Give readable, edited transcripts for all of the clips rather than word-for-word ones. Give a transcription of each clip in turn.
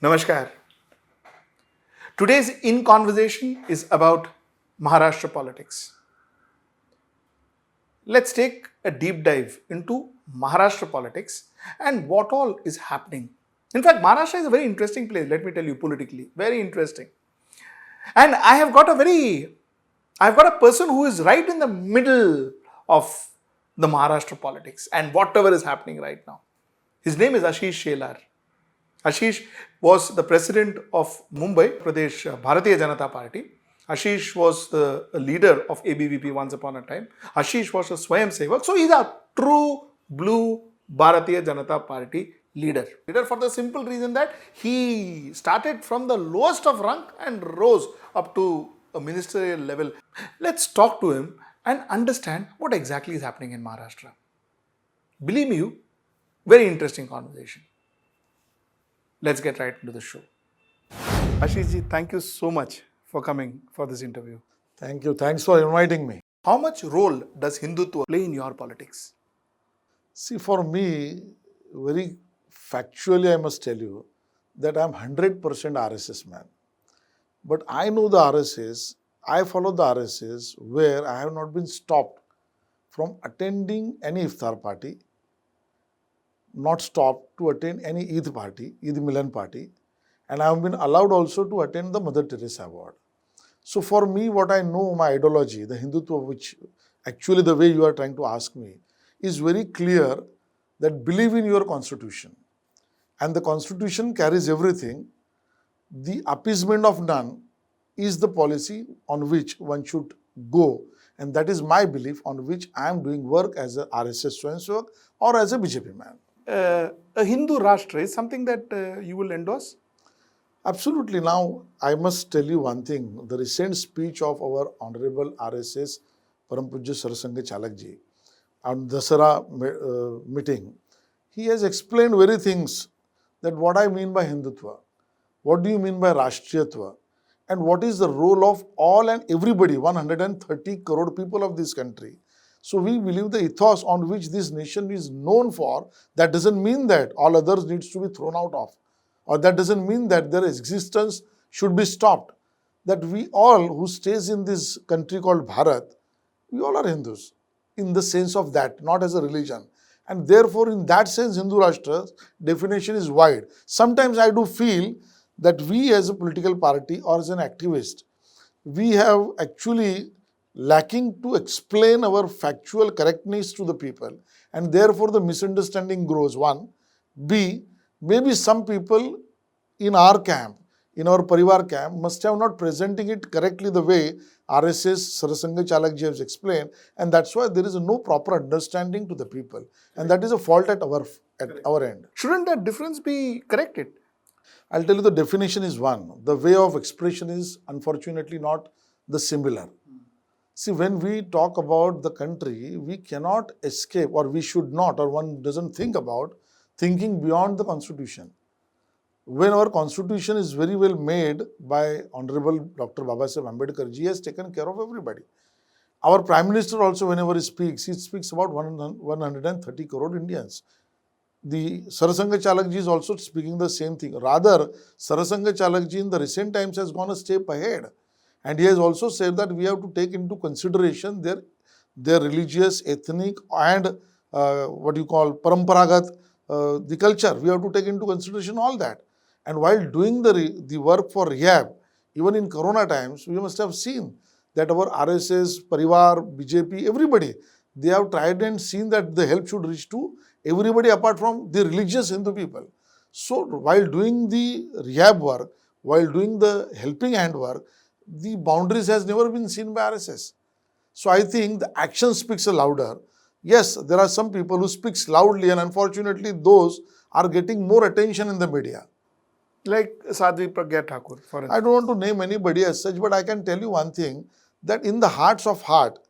Namaskar. Today's In Conversation is about Maharashtra politics. Let's take a deep dive into Maharashtra politics and what all is happening. In fact, Maharashtra is a very interesting place, let me tell you, politically. Very interesting. And I've got a person who is right in the middle of the Maharashtra politics and whatever is happening right now. His name is Ashish Shelar. Ashish was the president of Mumbai Pradesh Bharatiya Janata Party. Ashish was the leader of ABVP once upon a time. Ashish was a Swayam Sevak. So he's a true blue Bharatiya Janata Party leader. Leader for the simple reason that he started from the lowest of rank and rose up to a ministerial level. Let's talk to him and understand what exactly is happening in Maharashtra. Believe me, very interesting conversation. Let's get right into the show. Ashish ji, thank you so much for coming for this interview. Thank you. Thanks for inviting me. How much role does Hindutva play in your politics? See, for me, very factually, I must tell you that I'm 100% RSS man. But I know the RSS, I follow the RSS where I have not been stopped from attending any iftar party, not stopped to attend any Eid party, Eid Milan party, and I have been allowed also to attend the Mother Teresa Award. So for me, what I know, my ideology, the Hindutva, which actually the way you are trying to ask me, is very clear that believe in your constitution. And the constitution carries everything. The appeasement of none is the policy on which one should go. And that is my belief on which I am doing work as a RSS Swayamsevak or as a BJP man. A Hindu Rashtra is something that you will endorse? Absolutely. Now, I must tell you one thing. The recent speech of our Honorable RSS Param Pujya Sarasanga Chalakji on Dasara meeting, he has explained very things that what I mean by Hindutva, what do you mean by Rashtriyatva, and what is the role of all and everybody, 130 crore people of this country. So we believe the ethos on which this nation is known for, that doesn't mean that all others needs to be thrown out of, or that doesn't mean that their existence should be stopped. That we all who stays in this country called Bharat, we all are Hindus in the sense of that, not as a religion. And therefore, in that sense, Hindu Rashtra's definition is wide. Sometimes I do feel that we as a political party or as an activist, we have actually lacking to explain our factual correctness to the people, and therefore the misunderstanding grows. One. B, maybe some people in our camp, in our Parivar camp, must have not presenting it correctly the way RSS Sarasanga Chalakji has explained, and that's why there is no proper understanding to the people, and that is a fault at our end. Shouldn't that difference be corrected? I'll tell you the definition is one. The way of expression is unfortunately not the similar. See, when we talk about the country, we cannot escape, or we should not, or one doesn't think about thinking beyond the constitution. When our constitution is very well made by Honorable Dr. Babasaheb Ambedkar, he has taken care of everybody. Our Prime Minister also, whenever he speaks about 130 crore Indians. The Sarasanga Chalakji is also speaking the same thing. Rather, Sarasanga Chalakji in the recent times has gone a step ahead. And he has also said that we have to take into consideration their religious, ethnic and paramparagat, the culture. We have to take into consideration all that. And while doing the work for rehab, even in Corona times, we must have seen that our RSS, Parivar, BJP, everybody, they have tried and seen that the help should reach to everybody apart from the religious Hindu people. So while doing the rehab work, while doing the helping hand work, the boundaries has never been seen by RSS. So I think the action speaks louder. Yes, there are some people who speaks loudly, and unfortunately those are getting more attention in the media. Like Sadhvi Pragya Thakur, for instance. I don't want to name anybody as such, but I can tell you one thing, that in the hearts of heart,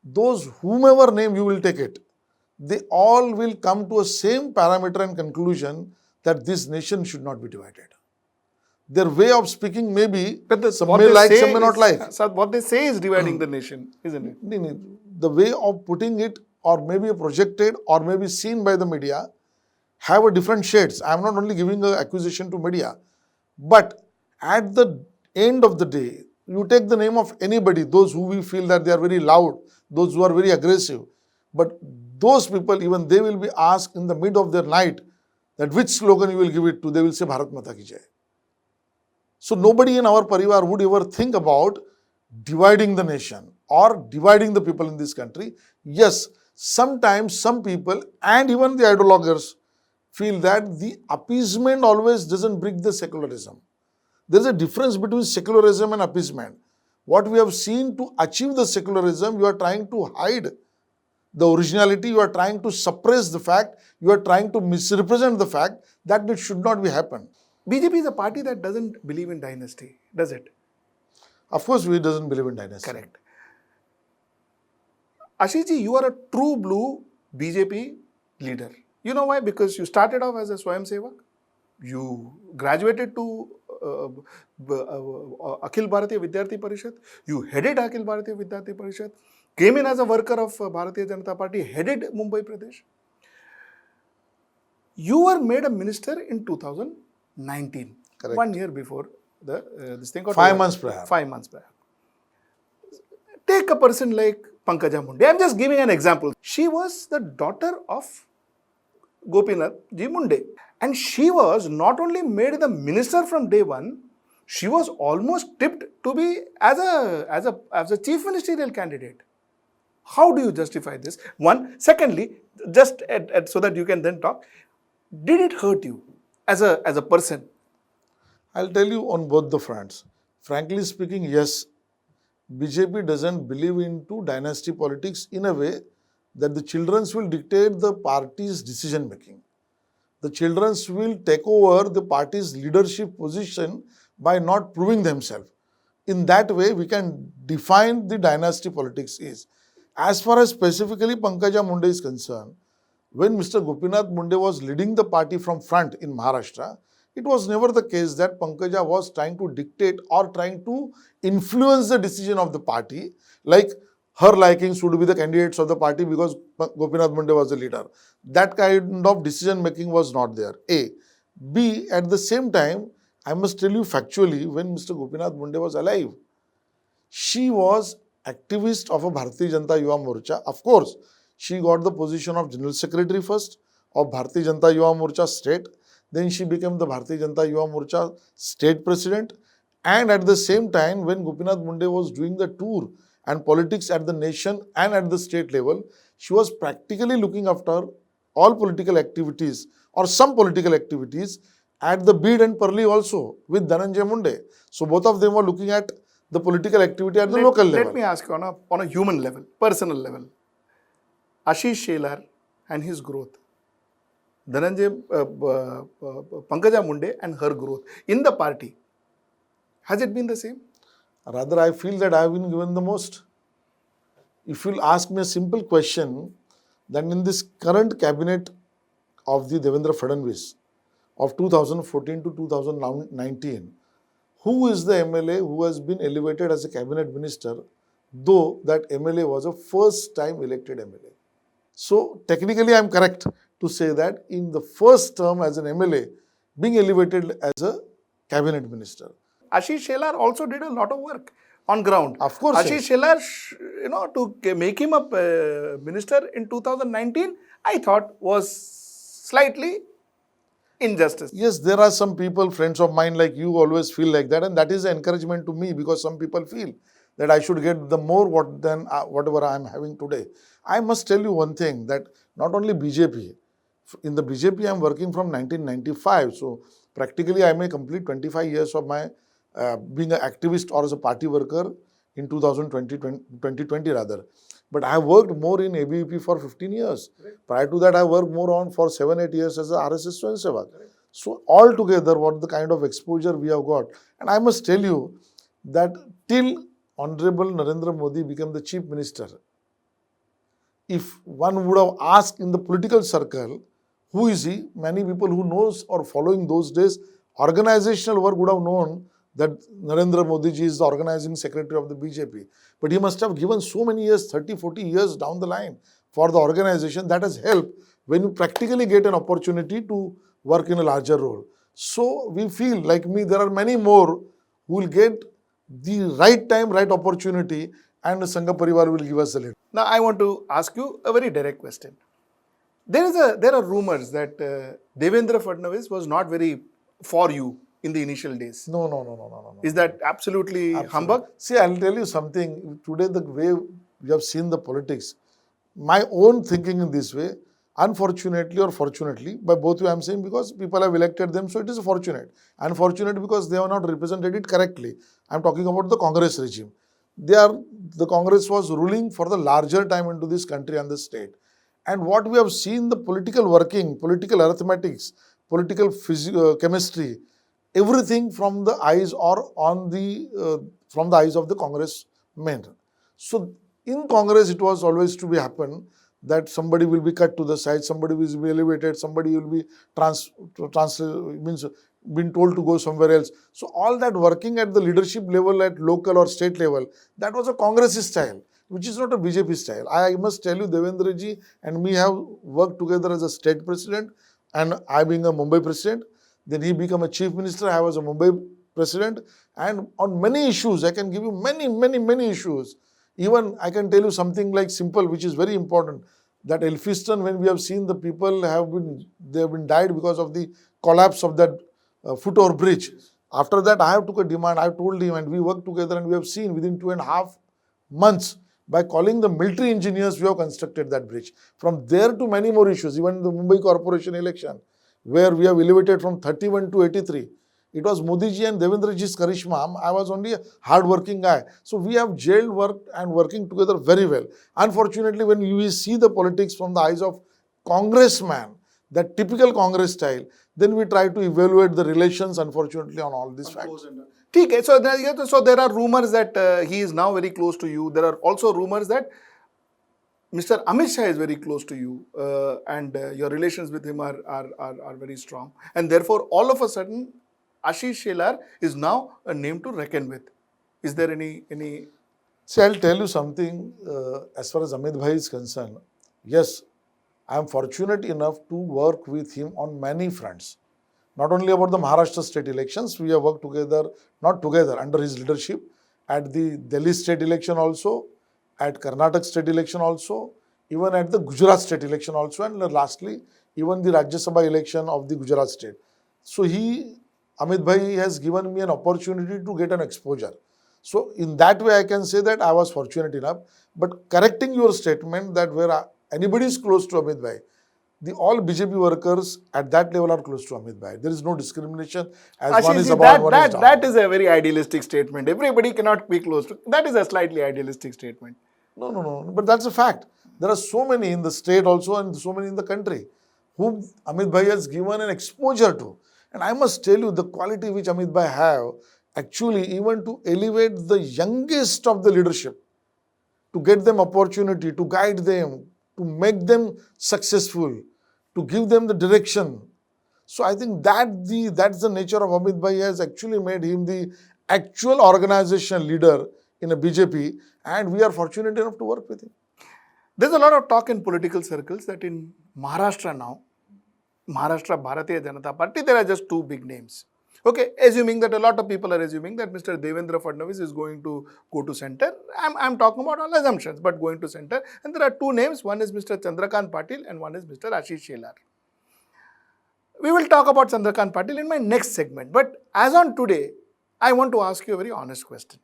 those whomever name you will take it, they all will come to a same parameter and conclusion that this nation should not be divided. Their way of speaking may be, some may like, some may not like. So what they say is dividing the nation, isn't it? The way of putting it, or maybe projected, or maybe seen by the media, have a different shades. I am not only giving an accusation to media. But at the end of the day, you take the name of anybody, those who we feel that they are very loud, those who are very aggressive. But those people, even they will be asked in the mid of their night that which slogan you will give it to. They will say Bharat Mata Ki Jai. So nobody in our parivar would ever think about dividing the nation or dividing the people in this country. Yes, sometimes some people and even the ideologuers feel that the appeasement always doesn't bring the secularism. There is a difference between secularism and appeasement. What we have seen, to achieve the secularism, you are trying to hide the originality, you are trying to suppress the fact, you are trying to misrepresent the fact that it should not be happen. BJP is a party that doesn't believe in dynasty, does it? Of course, we doesn't believe in dynasty. Correct. Ashish ji, you are a true blue BJP leader. You know why? Because you started off as a Swayam Sevak. You graduated to Akhil Bharatiya Vidyarthi Parishad. You headed Akhil Bharatiya Vidyarthi Parishad. Came in as a worker of Bharatiya Janata Party. Headed Mumbai Pradesh. You were made a minister in 2019. Correct. 1 year before this thing got 5 over. months prior. 5 months prior. Take a person like Pankaja Munde. I am just giving an example. She was the daughter of Gopinath Ji Munde. And she was not only made the minister from day one, she was almost tipped to be as a chief ministerial candidate. How do you justify this? One. Secondly, just so that you can then talk, did it hurt you as a person? I'll tell you on both the fronts. Frankly speaking, yes, BJP doesn't believe into dynasty politics in a way that the children will dictate the party's decision making. The children will take over the party's leadership position by not proving themselves. In that way, we can define the dynasty politics is. As far as specifically Pankaja Munde is concerned, when Mr. Gopinath Munde was leading the party from front in Maharashtra, it was never the case that Pankaja was trying to dictate or trying to influence the decision of the party, like her likings would be the candidates of the party because Gopinath Munde was the leader. That kind of decision making was not there. A. B. At the same time, I must tell you factually, when Mr. Gopinath Munde was alive, she was activist of a Bharatiya Janata Yuva Morcha. Of course, she got the position of General Secretary first of Bharatiya Janata Yuva Morcha state. Then she became the Bharatiya Janata Yuva Morcha state president. And at the same time, when Gopinath Munde was doing the tour and politics at the nation and at the state level, she was practically looking after all political activities or some political activities at the Bid and Parli also with Dhananjay Munde. So both of them were looking at the political activity at the local level. Let me ask you on a human level, personal level. Ashish Shelar and his growth. Dhananjay, Pankaja Munde and her growth in the party. Has it been the same? Rather, I feel that I have been given the most. If you'll ask me a simple question, then in this current cabinet of the Devendra Fadnavis of 2014 to 2019, who is the MLA who has been elevated as a cabinet minister, though that MLA was a first time elected MLA? So technically I am correct to say that in the first term as an MLA, being elevated as a cabinet minister. Ashish Shelar also did a lot of work on ground. Of course, Ashish Shelar, to make him a minister in 2019, I thought was slightly injustice. Yes, there are some people, friends of mine like you, always feel like that, and that is an encouragement to me because some people feel that I should get the more than whatever I am having today. I must tell you one thing, that not only BJP, in the BJP I am working from 1995, so practically I may complete 25 years of my being an activist or as a party worker in 2020 rather. But I have worked more in ABVP for 15 years. Right. Prior to that, I worked more on for 7-8 years as a RSS Swayamsevak. Right. So altogether, what the kind of exposure we have got. And I must tell you that till Honorable Narendra Modi became the Chief Minister, if one would have asked in the political circle, who is he? Many people who knows or following those days, organizational work would have known that Narendra Modi ji is the organizing secretary of the BJP. But he must have given so many years, 30, 40 years down the line for the organization that has helped when you practically get an opportunity to work in a larger role. So we feel, like me, there are many more who will get the right time, right opportunity, and Sangha Parivar will give us the lead. Now, I want to ask you a very direct question. There are rumors that Devendra Fadnavis was not very for you in the initial days. No, no, no, no, no, no, no. Is that absolutely humbug? See, I'll tell you something. Today, the way we have seen the politics, my own thinking in this way, unfortunately or fortunately, by both way I'm saying, because people have elected them, so it is fortunate. Unfortunate because they have not represented it correctly. I'm talking about the Congress regime. The Congress was ruling for the larger time into this country and the state. And what we have seen, the political working, political arithmetics, political chemistry, everything from the eyes or on the from the eyes of the Congress men. So in Congress, it was always to be happen that somebody will be cut to the side, somebody will be elevated, somebody will be been told to go somewhere else. So all that working at the leadership level, at local or state level, that was a Congress style, which is not a BJP style. I must tell you, Devendra ji and me have worked together as a state president, and I being a Mumbai president. Then he became a chief minister. I was a Mumbai president, and on many issues, I can give you many issues. Even I can tell you something like simple, which is very important. That Elphinstone, when we have seen the people they have been died because of the collapse of that foot-over bridge. After that, I have took a demand. I told him, and we worked together, and we have seen within 2.5 months, by calling the military engineers, we have constructed that bridge. From there to many more issues, even the Mumbai Corporation election, where we have elevated from 31 to 83. It was Modi ji and Devendra ji's charisma. I was only a hard-working guy. So we have jailed, worked and working together very well. Unfortunately, when you see the politics from the eyes of congressman, that typical Congress style, then we try to evaluate the relations, unfortunately, on all these facts. Okay, so there are rumors that he is now very close to you. There are also rumors that Mr. Amit Shah is very close to you, and your relations with him are very strong. And therefore, all of a sudden, Ashish Shelar is now a name to reckon with. Is there any? See, I'll tell you something. As far as Amit Bhai is concerned, yes, I am fortunate enough to work with him on many fronts. Not only about the Maharashtra state elections, we have worked together, not together, under his leadership, at the Delhi state election also, at Karnataka state election also, even at the Gujarat state election also, and lastly, even the Rajya Sabha election of the Gujarat state. So Amit Bhai has given me an opportunity to get an exposure. So in that way, I can say that I was fortunate enough. But correcting your statement that where anybody is close to Amit Bhai, all BJP workers at that level are close to Amit Bhai. There is no discrimination as Ashish, one is above, one is down. that is a very idealistic statement. Everybody cannot be close to. That is a slightly idealistic statement. No. But that's a fact. There are so many in the state also and so many in the country whom Amit Bhai has given an exposure to. And I must tell you, the quality which Amit Bhai have, actually even to elevate the youngest of the leadership, to get them opportunity, to guide them, to make them successful, to give them the direction. So I think that's the nature of Amit Bhai has actually made him the actual organizational leader in a BJP, and we are fortunate enough to work with him. There's a lot of talk in political circles that in Maharashtra now, Maharashtra Bharatiya Janata Party, there are just two big names. Okay, assuming that a lot of people are assuming that Mr. Devendra Fadnavis is going to go to center. I'm talking about all assumptions, but going to center. And there are two names. One is Mr. Chandrakant Patil and one is Mr. Ashish Shelar. We will talk about Chandrakant Patil in my next segment. But as on today, I want to ask you a very honest question.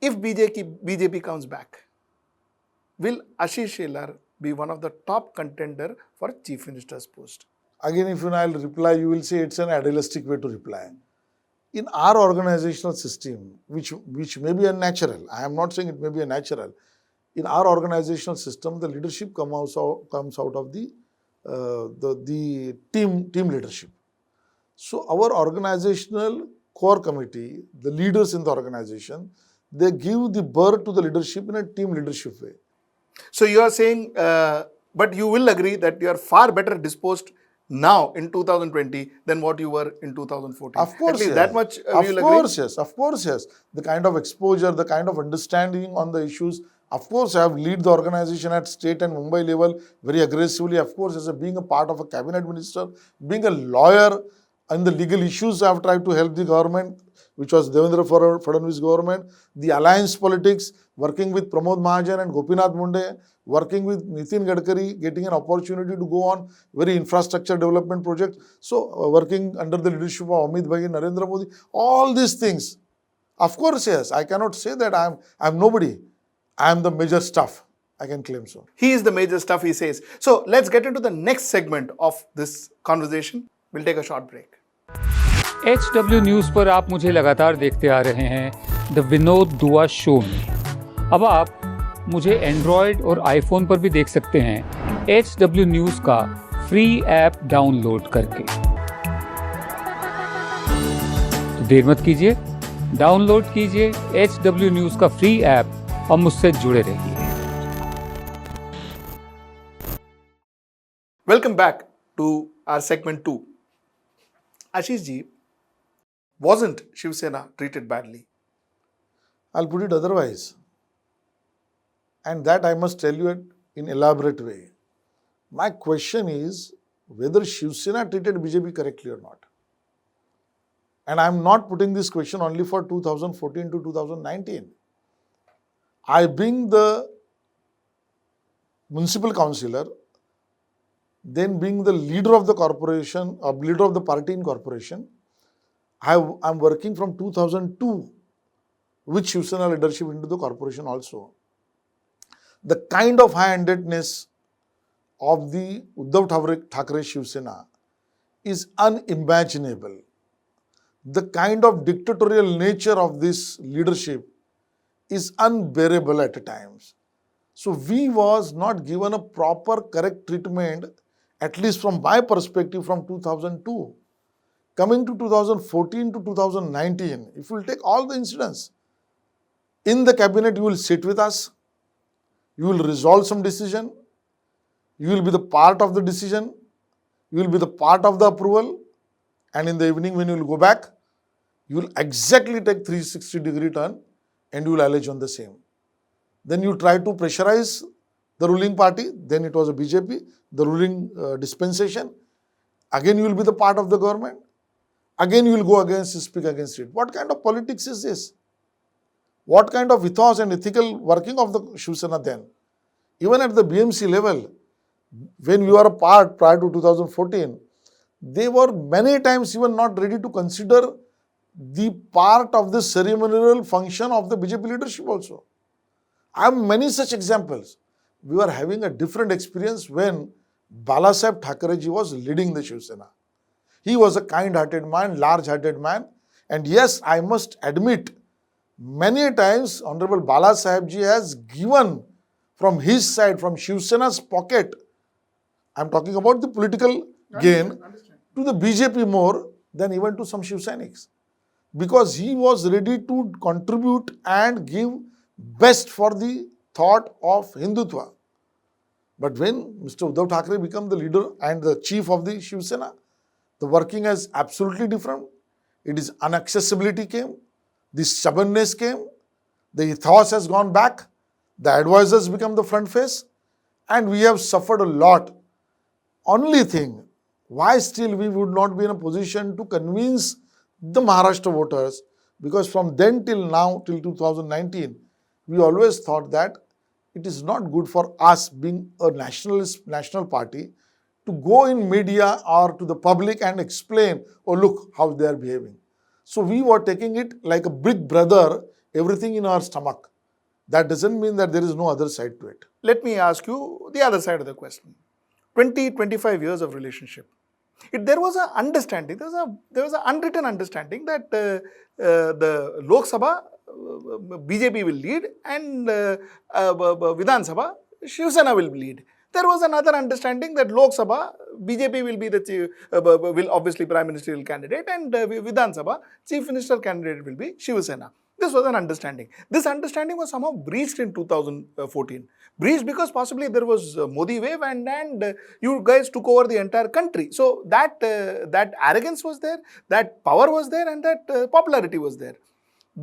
If BJP comes back, will Ashish Shelar be one of the top contender for Chief Minister's post? Again, if I'll reply, you will say it's an idealistic way to reply. In our organizational system, which may be unnatural, I am not saying it may be unnatural. In our organizational system, the leadership comes out of the team leadership. So our organizational core committee, the leaders in the organization, they give the birth to the leadership in a team leadership way. So you are saying, but you will agree that you are far better disposed now in 2020 than what you were in 2014. Of course, yes. That much Of course, yes. The kind of exposure, the kind of understanding on the issues Of course, I have lead the organization at state and Mumbai level very aggressively. Of course, as being a part of a cabinet minister, being a lawyer and the legal issues, I have tried to help the government, which was Devendra Fadnavis government. The alliance politics, working with Pramod Mahajan and Gopinath Munde, working with Nitin Gadkari, getting an opportunity to go on very infrastructure development projects. So, working under the leadership of Amit Bhai, Narendra Modi, all these things. Of course, yes, I cannot say that I am nobody. I am the major stuff. I can claim so. He is the major stuff, he says. So let's get into the next segment of this conversation. We'll take a short break. HW news पर आप मुझे लगातार देखते आ रहे हैं the Vinod दुआ show में। अब आप मुझे एंड्रॉयड और आईफोन पर भी देख सकते हैं HW न्यूज़ का फ्री ऐप डाउनलोड करके। तो देर मत कीजिए, डाउनलोड कीजिए HW न्यूज़ का फ्री ऐप और मुझसे जुड़े रहिए। Welcome back to our segment 2. Ashish ji, wasn't Shiv Sena treated badly? I'll put it otherwise. And that I must tell you in elaborate way. My question is whether Shiv Sena treated BJP correctly or not. And I'm not putting this question only for 2014 to 2019. I being the municipal councillor, then being the leader of the corporation, or leader of the party in corporation, I'm working from 2002 with Shiv Sena leadership into the corporation also. The kind of high-handedness of the Uddhav Thackeray Shiv Sena is unimaginable. The kind of dictatorial nature of this leadership is unbearable at times. So we was not given a proper correct treatment, at least from my perspective from 2002. Coming to 2014 to 2019, if you will take all the incidents, in the cabinet you will sit with us, you will resolve some decision, you will be the part of the decision, you will be the part of the approval, and in the evening when you will go back, you will exactly take 360-degree turn and you will allege on the same. Then you try to pressurize the ruling party, then it was a BJP, the ruling dispensation. Again you will be the part of the government. Again you will go against, speak against it. What kind of politics is this? What kind of ethos and ethical working of the Shiv Sena then? Even at the BMC level, when we were a part prior to 2014, they were many times even not ready to consider the part of the ceremonial function of the BJP leadership also. I have many such examples. We were having a different experience when Balasaheb Thackeray ji was leading the Shiv Sena. He was a kind-hearted man, large-hearted man, and yes, I must admit, many times Honorable Balasaheb ji has given from his side, from Shiv Sena's pocket, I am talking about the political gain, to the BJP more than even to some Shiv Sainiks. Because he was ready to contribute and give best for the thought of Hindutva. But when Mr. Uddhav Thackeray became the leader and the chief of the Shiv Sena, the working is absolutely different. It is inaccessibility came, the stubbornness came, the ethos has gone back, the advisors become the front face, and we have suffered a lot. Only thing, why still we would not be in a position to convince the Maharashtra voters, because from then till now, till 2019, we always thought that it is not good for us being a national party to go in media or to the public and explain, oh look how they are behaving. So we were taking it like a big brother, everything in our stomach. That doesn't mean that there is no other side to it. Let me ask you the other side of the question. 25 years of relationship. There was an understanding, there was an unwritten understanding that the Lok Sabha BJP will lead and Vidhan Sabha Shiv Sena will lead. There was another understanding that Lok Sabha BJP will be the will obviously prime ministerial candidate and Vidhan Sabha chief minister candidate will be Shiv Sena. This was an understanding. This understanding was somehow breached in 2014. Breached because possibly there was Modi wave and you guys took over the entire country. So that arrogance was there, that power was there and that popularity was there.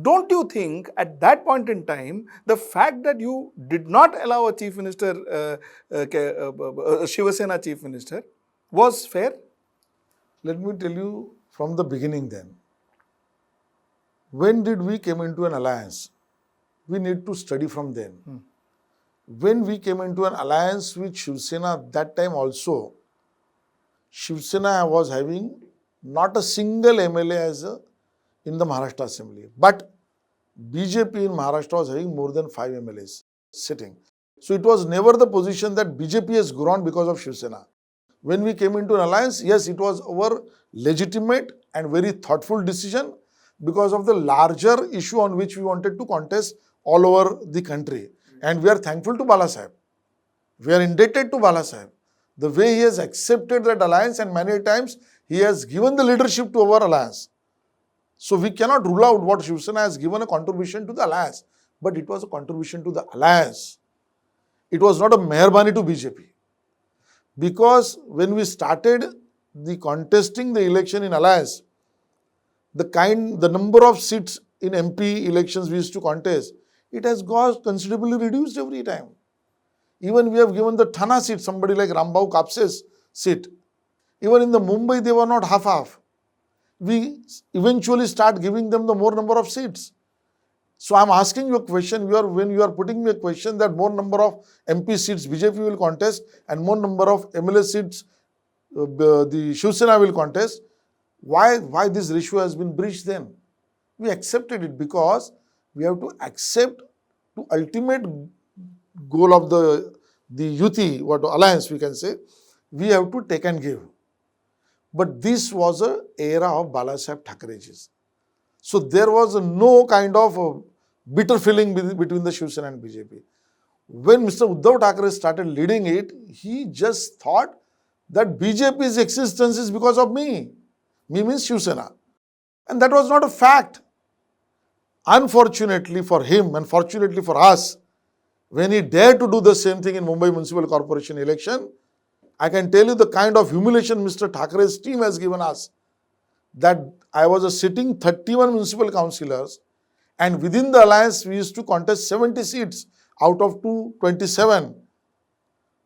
don't you think at that point in time, the fact that you did not allow a chief minister, Shiv Sena chief minister, was fair? Let me tell you from the beginning then. When did we came into an alliance? We need to study from then. When we came into an alliance with Shiv Sena, that time also, Shiv Sena was having not a single MLA in the Maharashtra Assembly. But BJP in Maharashtra was having more than 5 MLAs sitting. So it was never the position that BJP has grown because of Shiv Sena. When we came into an alliance, yes, it was our legitimate and very thoughtful decision because of the larger issue on which we wanted to contest all over the country. And we are thankful to Bala Sahib. We are indebted to Bala Sahib. The way he has accepted that alliance, and many times he has given the leadership to our alliance. So we cannot rule out what Shiv Sena has given a contribution to the alliance. But it was a contribution to the alliance. It was not a mehrbani to BJP. Because when we started the contesting the election in alliance, the number of seats in MP elections we used to contest, it has got considerably reduced every time. Even we have given the Thana seat, somebody like Rambhau Kapse's seat. Even in the Mumbai, they were not half-half. We eventually start giving them the more number of seats. So I am asking you a question, when you are putting me a question that more number of MP seats BJP will contest and more number of MLA seats the Shiv Sena will contest, why this ratio has been breached then? We accepted it because we have to accept the ultimate goal of the Yuti, what alliance we can say, we have to take and give. But this was an era of Bala Sahib Thackeray's. So there was no kind of bitter feeling between the Shiv Sena and BJP. When Mr. Uddhav Thackeray started leading it, he just thought that BJP's existence is because of me. Me means Shiv Sena. And that was not a fact. Unfortunately for him and fortunately for us, when he dared to do the same thing in Mumbai Municipal Corporation election, I can tell you the kind of humiliation Mr. Thackeray's team has given us, that I was a sitting 31 municipal councillors, and within the alliance we used to contest 70 seats out of 227.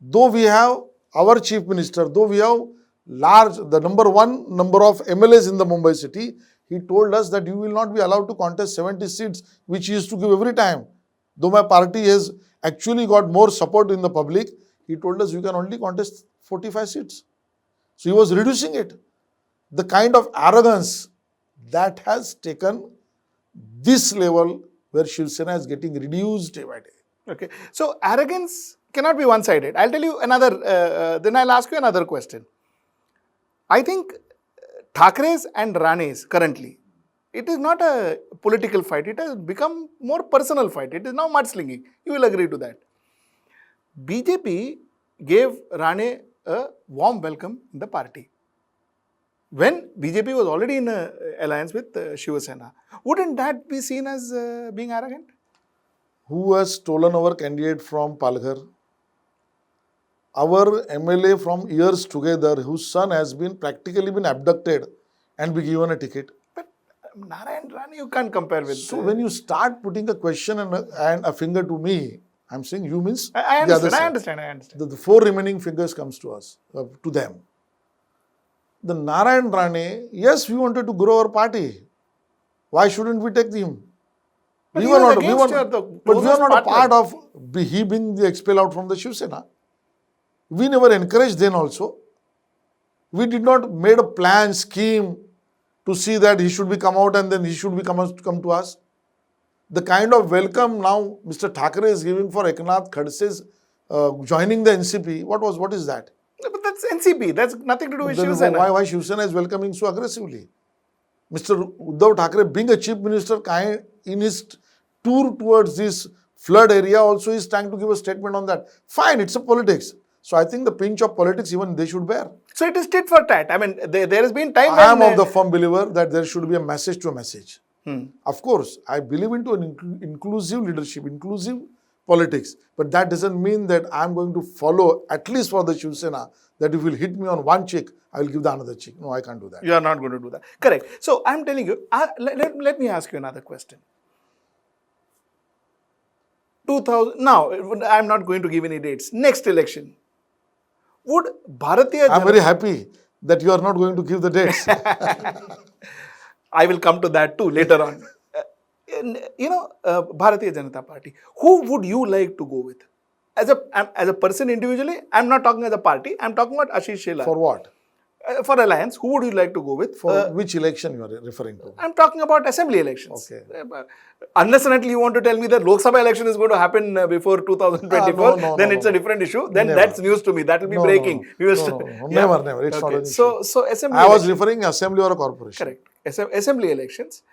Though we have our chief minister, though we have the number of MLAs in the Mumbai city, he told us that you will not be allowed to contest 70 seats, which he used to give every time. Though my party has actually got more support in the public, he told us you can only contest 45 seats. So he was reducing it. The kind of arrogance that has taken this level where Shiv Sena is getting reduced day by day. Okay. So arrogance cannot be one-sided. I'll tell you another, then I'll ask you another question. I think Thackeray's and Rane's currently, it is not a political fight. It has become more personal fight. It is now mudslinging. You will agree to that. BJP gave Rane a warm welcome in the party. When BJP was already in an alliance with Shiv Sena, wouldn't that be seen as being arrogant? Who has stolen our candidate from Palghar? Our MLA from years together, whose son has been practically been abducted and be given a ticket. But Narendra Rane you can't compare with. So when you start putting a question and a finger to me, I'm saying you means I understand, the other side. I understand. The 4 remaining fingers comes to us, to them. The Narendra Rane, yes, we wanted to grow our party. Why shouldn't we take him? But we he were was not, we against were, your- the but we are closest not a partner. part of he being the expelled out from the Shiv Sena. We never encouraged then also. We did not made a plan, scheme to see that he should be come out and then he should be come to us. The kind of welcome now Mr. Thackeray is giving for Eknath Khadse's joining the NCP, what is that? No, but that's NCP. That's nothing to do with Then Shiv Sena. why Shiv Sena is welcoming so aggressively? Mr. Uddhav Thackeray, being a chief minister, in his tour towards this flood area also is trying to give a statement on that. Fine, it's a politics. So I think the pinch of politics even they should bear. So it is tit for tat. I mean, there has been time I am when of the firm believer that there should be a message to a message. Hmm. Of course, I believe into an inclusive leadership, inclusive politics. But that doesn't mean that I am going to follow, at least for the Shiv Sena, that if you will hit me on one cheek, I will give the another cheek. No, I can't do that. You are not going to do that. Correct. So I'm telling you, let me ask you another question. 2000, now I'm not going to give any dates. Next election, would Bharatiya I'm Janata... very happy that you are not going to give the dates. I will come to that too later on. Bharatiya Janata Party. Who would you like to go with? As a person individually, I'm not talking as a party. I'm talking about Ashish Shelar. For what? For alliance, who would you like to go with? For which election you are referring to? I'm talking about assembly elections. Okay. Unless and until you want to tell me that Lok Sabha election is going to happen before 2024, then it's a different issue. Then Never. That's news to me. That will be breaking. We will Never. It's not an issue. So assembly. I was referring assembly or a corporation. Correct. Assembly elections.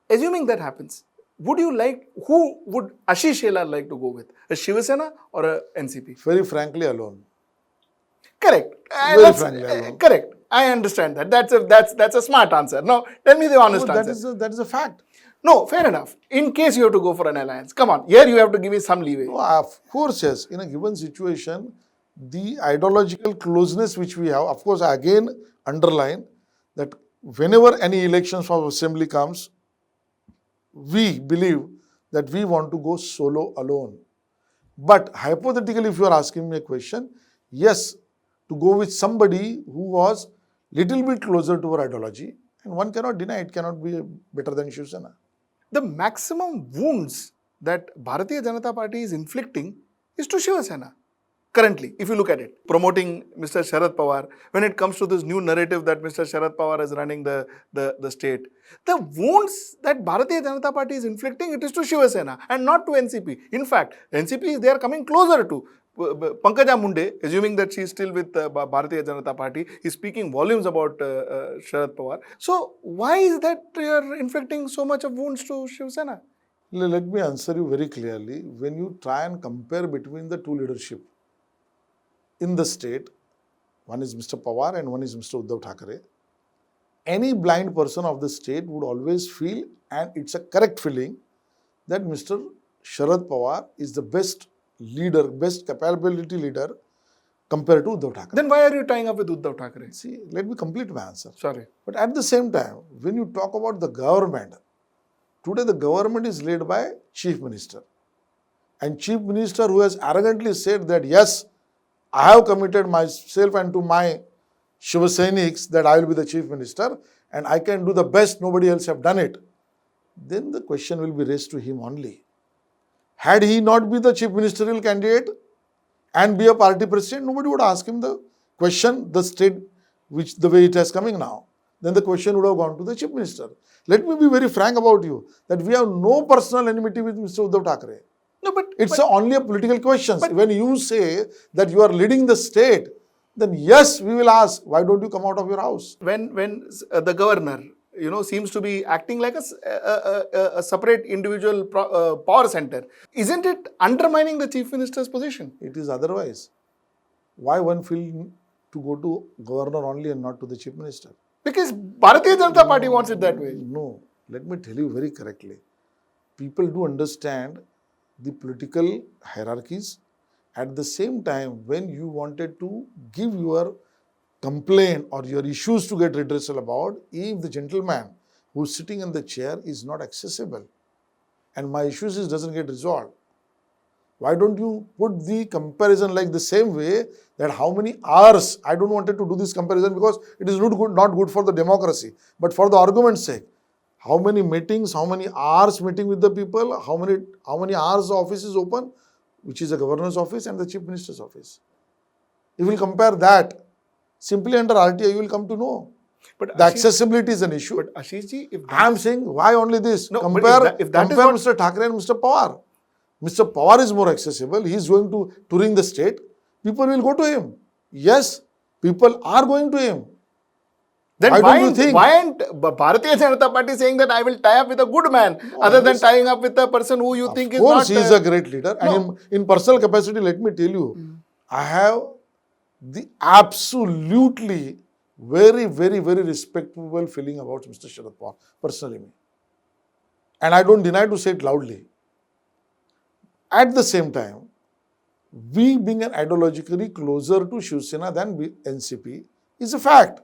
Assuming that happens, who would Ashish Shelar like to go with? A Shiv Sena or a NCP? Very frankly, alone. Correct. Very frankly, alone. Correct. I understand that. That's a smart answer. Now, tell me the honest answer. That is a fact. No, fair enough. In case you have to go for an alliance, come on. Here you have to give me some leeway. No, of course, yes. In a given situation, the ideological closeness which we have, of course, I again underline that whenever any elections for assembly comes, we believe that we want to go solo alone. But hypothetically, if you are asking me a question, yes, to go with somebody who was little bit closer to our ideology, and one cannot deny it cannot be better than Shiv Sena. The maximum wounds that Bharatiya Janata Party is inflicting is to Shiv Sena. Currently, if you look at it, promoting Mr. Sharad Pawar, when it comes to this new narrative that Mr. Sharad Pawar is running the state, the wounds that Bharatiya Janata Party is inflicting, it is to Shiv Sena and not to NCP. In fact, NCP, they are coming closer to. Pankaja Munde, assuming that she is still with Bharatiya Janata Party, is speaking volumes about Sharad Pawar. So, why is that you are inflicting so much of wounds to Shiv Sena? Let me answer you very clearly. When you try and compare between the two leadership in the state, one is Mr. Pawar and one is Mr. Uddhav Thackeray, any blind person of the state would always feel, and it's a correct feeling, that Mr. Sharad Pawar is the best leader, best capability leader compared to Uddhav Thackeray. Then why are you tying up with Uddhav Thackeray? See, let me complete my answer. Sorry. But at the same time, when you talk about the government, today the government is led by Chief Minister. And Chief Minister who has arrogantly said that, yes, I have committed myself and to my Shiv Senics that I will be the Chief Minister and I can do the best, nobody else have done it. Then the question will be raised to him only. Had he not been the Chief Ministerial candidate and be a party president, nobody would ask him the question, the state, which the way it is coming now. Then the question would have gone to the Chief Minister. Let me be very frank about you, that we have no personal enmity with Mr. Uddhav Thackeray. No, but it's only a political question. When you say that you are leading the state, then yes, we will ask, why don't you come out of your house? When the governor, seems to be acting like a separate individual power center, isn't it undermining the Chief Minister's position? It is otherwise. Why one feel to go to governor only and not to the Chief Minister? Because Bharatiya Janata Party wants it that way. No, let me tell you very correctly. People do understand the political hierarchies. At the same time, when you wanted to give your complaint or your issues to get redressal about, if the gentleman who is sitting in the chair is not accessible and my issues doesn't get resolved, why don't you put the comparison like the same way that how many hours, I don't wanted to do this comparison because it is not good for the democracy, but for the argument's sake, how many meetings, how many hours meeting with the people, how many hours the office is open, which is the governor's office and the Chief Minister's office. You will compare that. Simply under RTI, you will come to know. But the accessibility is an issue. But Ashishji, if I am saying, why only this? No, compare if that compare Mr. Thackeray and Mr. Pawar. Mr. Pawar is more accessible. He is going to touring the state. People will go to him. Yes, people are going to him. Then why aren't Bharatiya Janata Party saying that I will tie up with a good man other than tying up with a person who you think is not... Of course, he is a great leader. And in personal capacity, let me tell you, I have the absolutely very, very, very respectable feeling about Mr. Sharad Pawar, personally me. And I don't deny to say it loudly. At the same time, we being an ideologically closer to Shiv Sena than NCP is a fact.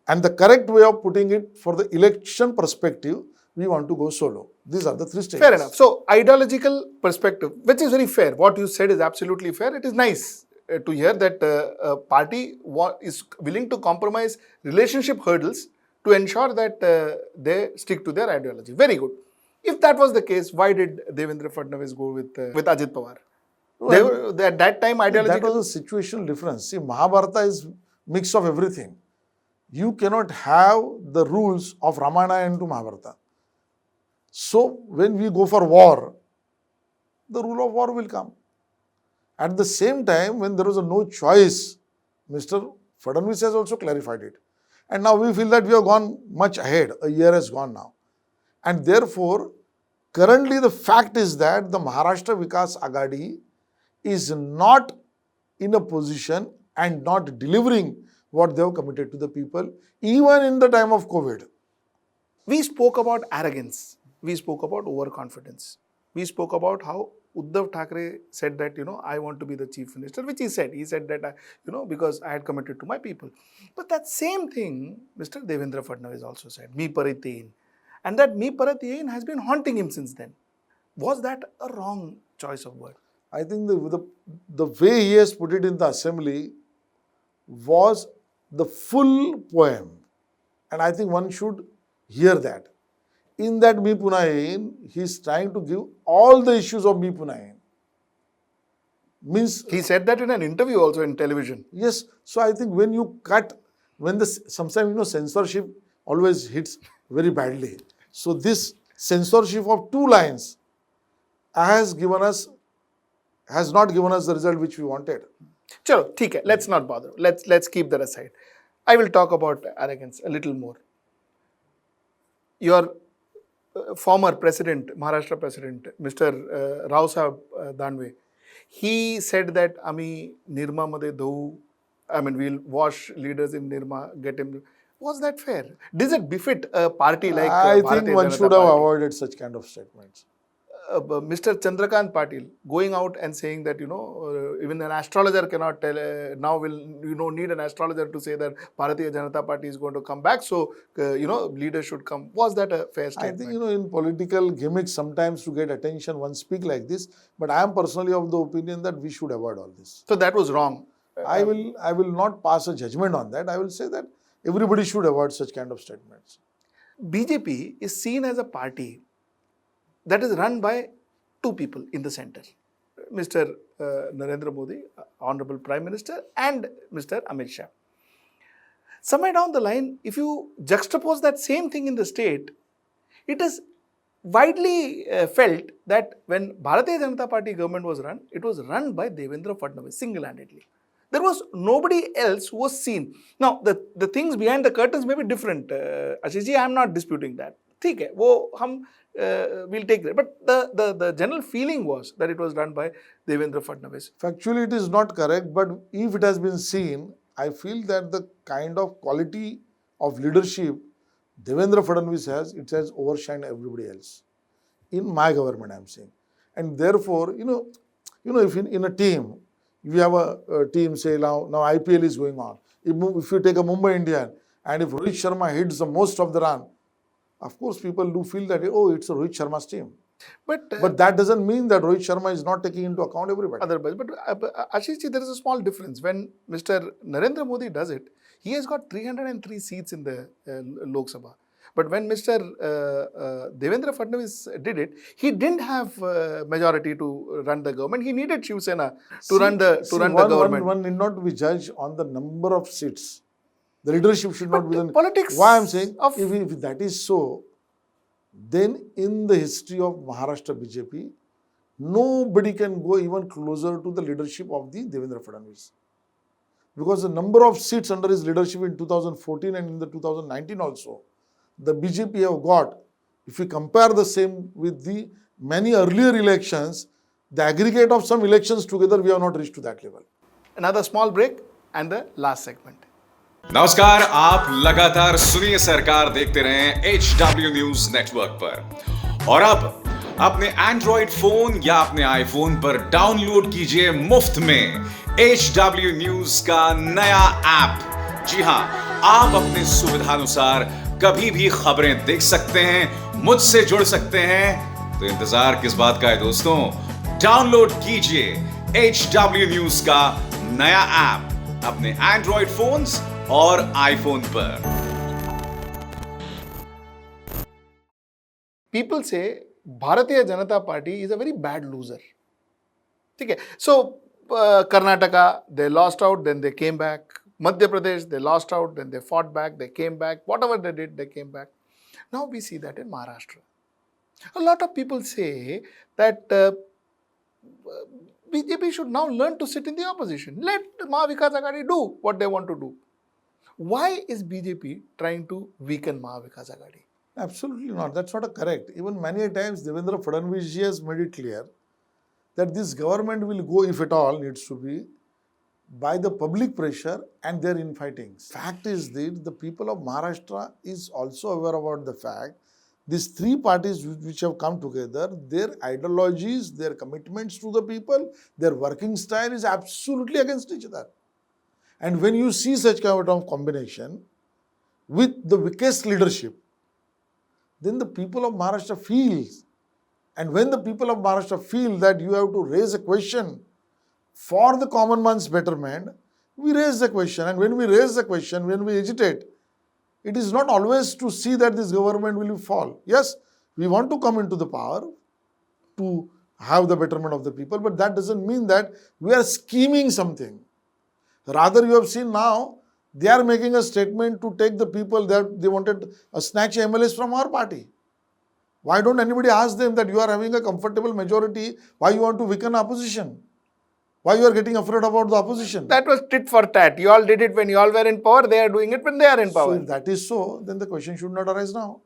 And the correct way of putting it for the election perspective, we want to go solo. These are the three stages. Fair enough. So, ideological perspective, which is very fair. What you said is absolutely fair. It is nice to hear that a party is willing to compromise relationship hurdles to ensure that they stick to their ideology. Very good. If that was the case, why did Devendra Fadnavis go with Ajit Pawar? At that time, ideological... That was a situational difference. See, Mahabharata is mix of everything. You cannot have the rules of Ramayana into Mahabharata. So, when we go for war, the rule of war will come. At the same time, when there was no choice, Mr. Fadnavis has also clarified it. And now we feel that we have gone much ahead. A year has gone now. And therefore, currently the fact is that the Maharashtra Vikas Agadi is not in a position and not delivering what they have committed to the people, even in the time of COVID. We spoke about arrogance. We spoke about overconfidence. We spoke about how Uddhav Thackeray said that, I want to be the chief minister, which he said. He said that, because I had committed to my people. But that same thing, Mr. Devendra Fadnavis also said, me parit. And that me parit has been haunting him since then. Was that a wrong choice of word? I think the way he has put it in the assembly was the full poem. And I think one should hear that. In that Me Punayin, he is trying to give all the issues of Me Punayin. Means he said that in an interview also in television. Yes. So I think when you cut, sometimes censorship always hits very badly. So this censorship of 2 lines has not given us the result which we wanted. Chalo, theek hai, let's not bother. Let's keep that aside. I will talk about arrogance a little more. Your former president, Maharashtra president, Mr. Rao Sahab Danve, he said that Ami Nirma Made Dhau, we'll wash leaders in Nirma, get him. Was that fair? Does it befit a party like I think Bharatiya one Janata should have Party? avoided such kind of statements. Mr. Chandrakant Patil going out and saying that, even an astrologer cannot tell, now need an astrologer to say that Bharatiya Janata Party is going to come back. So, leaders should come. Was that a fair statement? I think, in political gimmicks, sometimes to get attention, one speak like this. But I am personally of the opinion that we should avoid all this. So, that was wrong. I will not pass a judgment on that. I will say that everybody should avoid such kind of statements. BJP is seen as a party that is run by 2 people in the center. Mr. Narendra Modi, Honorable Prime Minister, and Mr. Amit Shah. Somewhere down the line, if you juxtapose that same thing in the state, it is widely felt that when Bharatiya Janata Party government was run, it was run by Devendra Fadnavis single-handedly. There was nobody else who was seen. Now, the things behind the curtains may be different. Ashish ji, I am not disputing that. ठीक है, वो हम we'll take that. But the general feeling was that it was done by Devendra Fadnavis. Factually, it is not correct, but if it has been seen, I feel that the kind of quality of leadership Devendra Fadnavis has, it has overshined everybody else. In my government, I am saying. And therefore, if in a team, if you have a team, say now IPL is going on. If you take a Mumbai Indian, and if Rohit Sharma hits the most of the run, of course, people do feel that, it's a Rohit Sharma's team. But that doesn't mean that Rohit Sharma is not taking into account everybody. Otherwise, but Ashish ji, there is a small difference. When Mr. Narendra Modi does it, he has got 303 seats in the Lok Sabha. But when Mr. Devendra Fadnavis did it, he didn't have majority to run the government. He needed Shiv Sena to run the government. One need not be judged on the number of seats. The leadership should not be... Politics... Why I am saying, if that is so, then in the history of Maharashtra BJP, nobody can go even closer to the leadership of the Devendra Fadnavis. Because the number of seats under his leadership in 2014 and in the 2019 also, the BJP have got, if you compare the same with the many earlier elections, the aggregate of some elections together, we have not reached to that level. Another small break and the last segment. नमस्कार, आप लगातार सुनिए सरकार देखते रहें HW news network पर और अब अपने एंड्रॉइड फोन या अपने आईफोन पर डाउनलोड कीजिए मुफ्त में HW न्यूज का नया ऐप। जी हां, आप अपने सुविधानुसार कभी भी खबरें देख सकते हैं, मुझसे जुड़ सकते हैं। तो इंतजार किस बात का है दोस्तों, डाउनलोड कीजिए HW न्यूज का नया ऐप अपने एंड्रॉइड फोन्स और आईफोन पर। People say Bharatiya Janata Party is a very bad loser. Okay, so Karnataka, they lost out, then they came back. Madhya Pradesh, they lost out, then they fought back, they came back. Whatever they did, they came back. Now we see that in Maharashtra. A lot of people say that BJP should now learn to sit in the opposition. Let Mahavikas Aghadi do what they want to do. Why is BJP trying to weaken Mahavikas Aghadi? Absolutely not. That's not correct. Even many times Devendra Fadnavis has made it clear that this government will go, if at all needs to be, by the public pressure and their infighting. Fact is that the people of Maharashtra is also aware about the fact these three parties which have come together, their ideologies, their commitments to the people, their working style is absolutely against each other. And when you see such kind of combination with the weakest leadership, then the people of Maharashtra feels, and when the people of Maharashtra feel that you have to raise a question for the common man's betterment, we raise the question. And when we raise the question, when we agitate, it is not always to see that this government will fall. Yes, we want to come into the power to have the betterment of the people, but that doesn't mean that we are scheming something. Rather, you have seen now, they are making a statement to take the people that they wanted a snatch MLAs from our party. Why don't anybody ask them that you are having a comfortable majority, why you want to weaken opposition? Why you are getting afraid about the opposition? That was tit for tat. You all did it when you all were in power. They are doing it when they are in power. So if that is so, then the question should not arise now.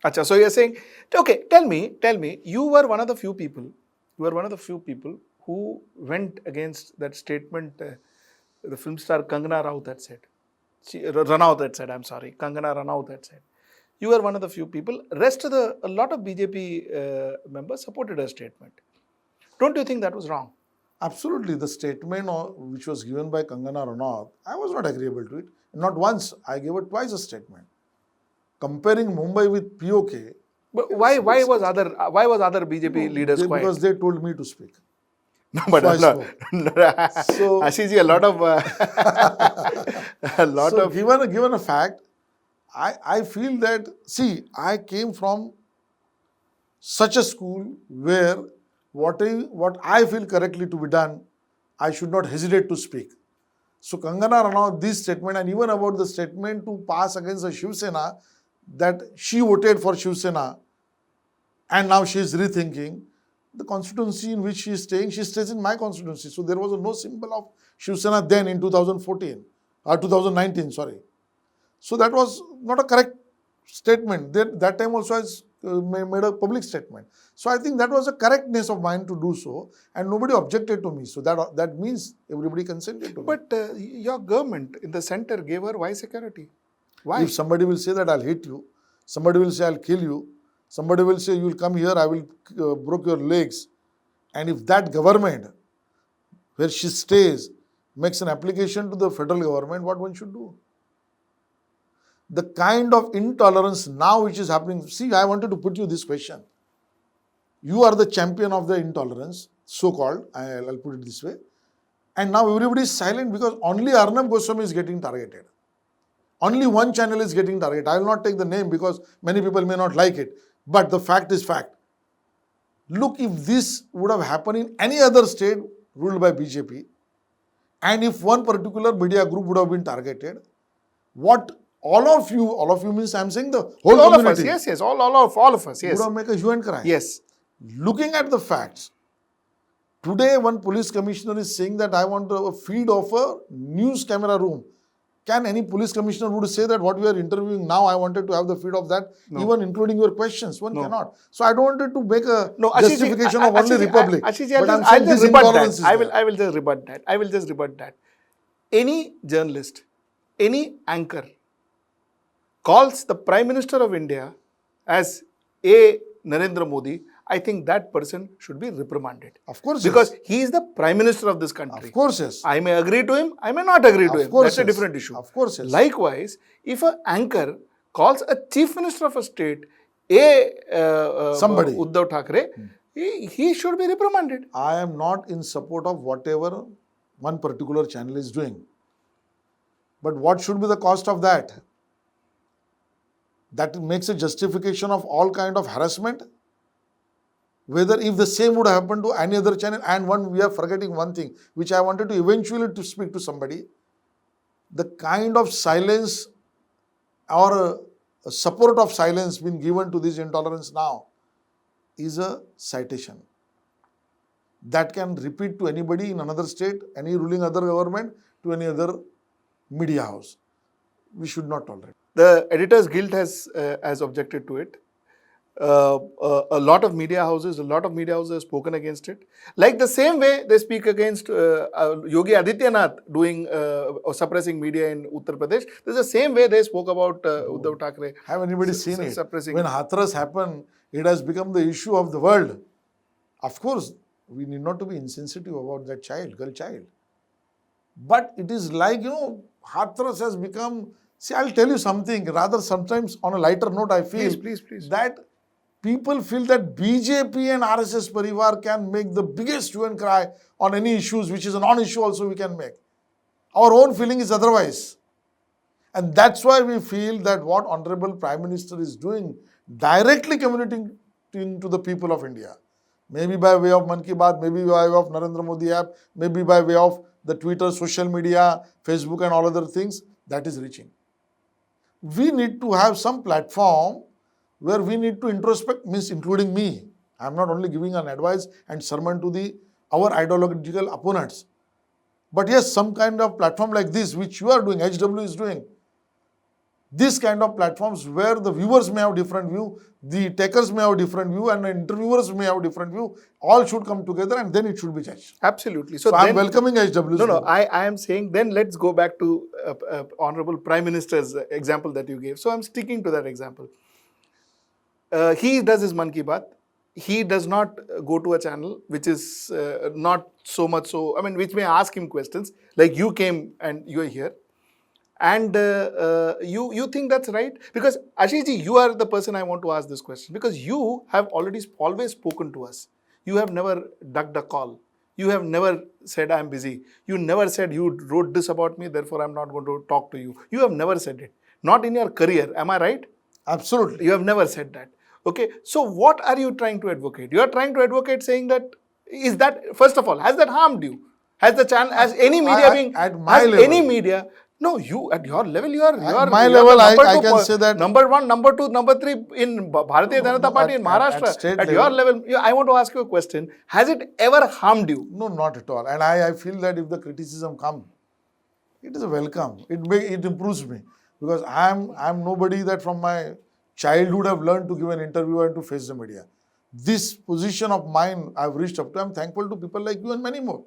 Achha, so you are saying, okay, tell me, you were one of the few people, who went against that statement the film star Kangana Ranaut had said. Kangana Ranaut had said. You were one of the few people. A lot of BJP members supported her statement. Don't you think that was wrong? Absolutely. The statement which was given by Kangana Ranaut, I was not agreeable to it. Not once, I gave her twice a statement. Comparing Mumbai with POK. But why was other BJP leaders quiet? Because they told me to speak. No, but so so, Ashish ji, given a fact, I feel that, see, I came from such a school where what I feel correctly to be done, I should not hesitate to speak. So Kangana Ranaut, this statement, and even about the statement to pass against the Shiv Sena, that she voted for Shiv Sena and now she is rethinking. The constituency in which she is staying, she stays in my constituency. So there was no symbol of Shiv Sena then in 2019, sorry. So that was not a correct statement. That time also I made a public statement. So I think that was a correctness of mine to do so, and nobody objected to me. So that means everybody consented to me. But your government in the center gave her why security? Why? If somebody will say that I'll hit you, somebody will say I'll kill you, somebody will say you will come here, I will break your legs. And if that government, where she stays, makes an application to the federal government, what one should do? The kind of intolerance now which is happening, see, I wanted to put you this question. You are the champion of the intolerance, so-called, I'll put it this way. And now everybody is silent because only Arnab Goswami is getting targeted. Only one channel is getting targeted. I will not take the name because many people may not like it. But the fact is fact. Look, if this would have happened in any other state ruled by BJP, and if one particular media group would have been targeted, what all of you means I am saying the whole all community. Of us, yes, all of us, yes. Would have make a hue and cry. Yes. Looking at the facts, today one police commissioner is saying that I want a feed of a news camera room. Can any police commissioner would say that what we are interviewing now, I wanted to have the feed of that, even including your questions? One cannot. So I don't wanted to make a justification of only Republic. I'll just rebut that. Any journalist, any anchor calls the Prime Minister of India as a Narendra Modi, I think that person should be reprimanded. Of course, because he is the Prime Minister of this country. Of course, yes. I may agree to him, I may not agree to him. That's a different issue. Of course, yes. Likewise, if an anchor calls a chief minister of a state Somebody. Uddhav Thackeray, he should be reprimanded. I am not in support of whatever one particular channel is doing. But what should be the cost of that? That makes a justification of all kind of harassment. Whether if the same would happen to any other channel, and we are forgetting one thing, which I wanted to eventually to speak to somebody, the kind of silence or support of silence being given to this intolerance now is a citation that can repeat to anybody in another state, any ruling other government, to any other media house. We should not tolerate. The Editors Guild has objected to it. A lot of media houses have spoken against it. Like the same way they speak against Yogi Adityanath doing or suppressing media in Uttar Pradesh. There's the same way they spoke about Uddhav Thackeray. Have anybody seen it? Suppressing. When Hathras happen, it has become the issue of the world. Of course, we need not to be insensitive about that child, girl child. But it is like, Hathras has become... See, I'll tell you something. Rather, sometimes on a lighter note, I feel Please. that people feel that BJP and RSS Parivar can make the biggest hue and cry on any issues, which is a non-issue also we can make. Our own feeling is otherwise. And that's why we feel that what Honorable Prime Minister is doing, directly communicating to the people of India, maybe by way of Mann Ki Baat, maybe by way of Narendra Modi app, maybe by way of the Twitter, social media, Facebook and all other things, that is reaching. We need to have some platform where we need to introspect, means including me. I am not only giving an advice and sermon to our ideological opponents. But yes, some kind of platform like this, which you are doing, HW is doing. This kind of platforms where the viewers may have different view, the takers may have different view, and the interviewers may have different view. All should come together and then it should be judged. Absolutely. So I am welcoming HW's No, I am saying then let's go back to Honorable Prime Minister's example that you gave. So I'm sticking to that example. He does his Mann Ki Baat. He does not go to a channel which is not so much so, which may ask him questions, like you came and you are here. And you think that's right? Because Ashish ji, you are the person I want to ask this question, because you have always spoken to us. You have never ducked a call. You have never said I am busy. You never said you wrote this about me, therefore I am not going to talk to you. You have never said it. Not in your career. Am I right? Absolutely. You have never said that. Okay. So what are you trying to advocate? You are trying to advocate saying that, is that, first of all, has that harmed you? Has the channel, has any media at my level, any media? No, you at your level, you are at my level, I can say that number 1, number 2, number 3 in Bharatiya Janata Party in Maharashtra. At your level, I want to ask you a question. Has it ever harmed you? No, not at all. And I feel that if the criticism comes, it is a welcome. It improves me, because I am nobody that from my childhood have learned to give an interview and to face the media. This position of mine I have reached up to. I am thankful to people like you and many more,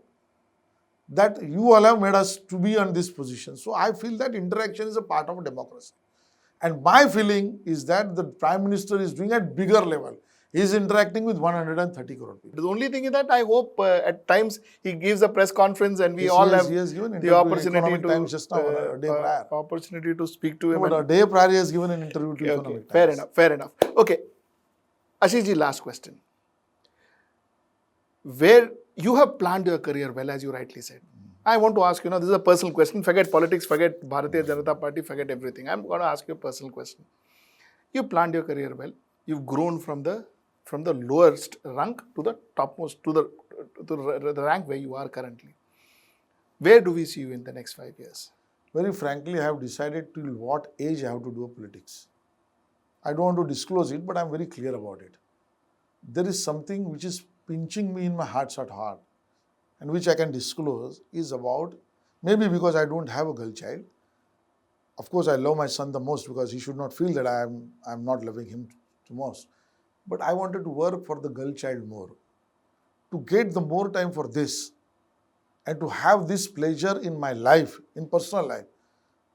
that you all have made us to be on this position. So I feel that interaction is a part of democracy. And my feeling is that the Prime Minister is doing at bigger level. He is interacting with 130 crore people. The only thing is that I hope at times he gives a press conference and we all have the opportunity to just now, a day prior. Opportunity to speak to him. But a day prior he has given an interview to Economic Times. Fair enough. Okay. Ashish ji, last question. Where you have planned your career well, as you rightly said. I want to ask you, this is a personal question. Forget politics, forget Bharatiya Janata Party, forget everything. I'm going to ask you a personal question. You planned your career well. You've grown from the lowest rank to the topmost, to the rank where you are currently. Where do we see you in the next 5 years? Very frankly, I have decided till what age I have to do politics. I don't want to disclose it, but I'm very clear about it. There is something which is pinching me in my heart at heart, and which I can disclose, is about, maybe because I don't have a girl child. Of course, I love my son the most, because he should not feel that I'm not loving him the most. But I wanted to work for the girl child more, to get the more time for this, and to have this pleasure in my life, in personal life.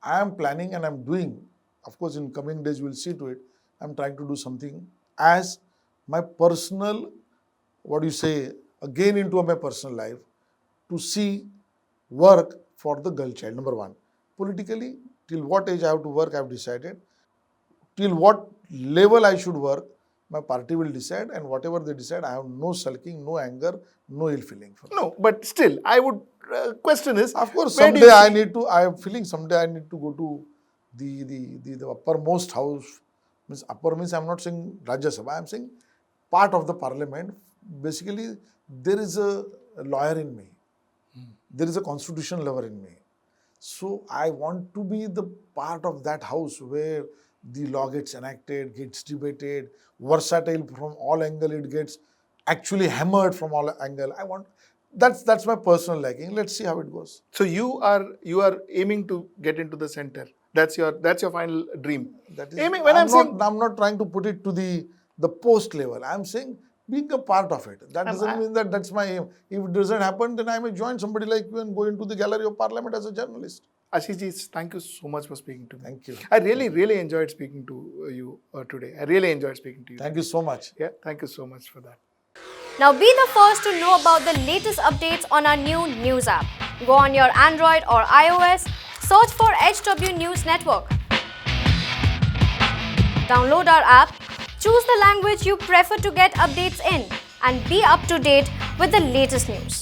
I am planning and I'm doing, of course in coming days we'll see to it, I'm trying to do something as my personal, again into my personal life, to see work for the girl child, number one. Politically, till what age I have to work, I have decided. till what level I should work, my party will decide, and whatever they decide, I have no sulking, no anger, no ill feeling for them. No, but still, I would question is, Of course, where do someday you I am feeling someday I need to go to the uppermost house. Means upper means I am not saying Rajya Sabha, I am saying part of the parliament. Basically, there is a lawyer in me. There is a constitution lover in me. So I want to be the part of that house where the law gets enacted, gets debated, versatile from all angle, it gets actually hammered from all angle. I want that's my personal liking. Let's see how it goes. So you are aiming to get into the center. That's your final dream. That is, Aiming, when I'm I'm not trying to put it to the post level. I'm saying being a part of it. That doesn't mean that that's my aim. If it doesn't happen, then I may join somebody like you and go into the gallery of parliament as a journalist. Ashish ji, thank you so much for speaking to me. Thank you. I really enjoyed speaking to you today. I really enjoyed speaking to you. Thank you so much. Yeah, thank you so much for that. Now be the first to know about the latest updates on our new news app. Go on your Android or iOS, search for HW News Network. Download our app, choose the language you prefer to get updates in, and be up to date with the latest news.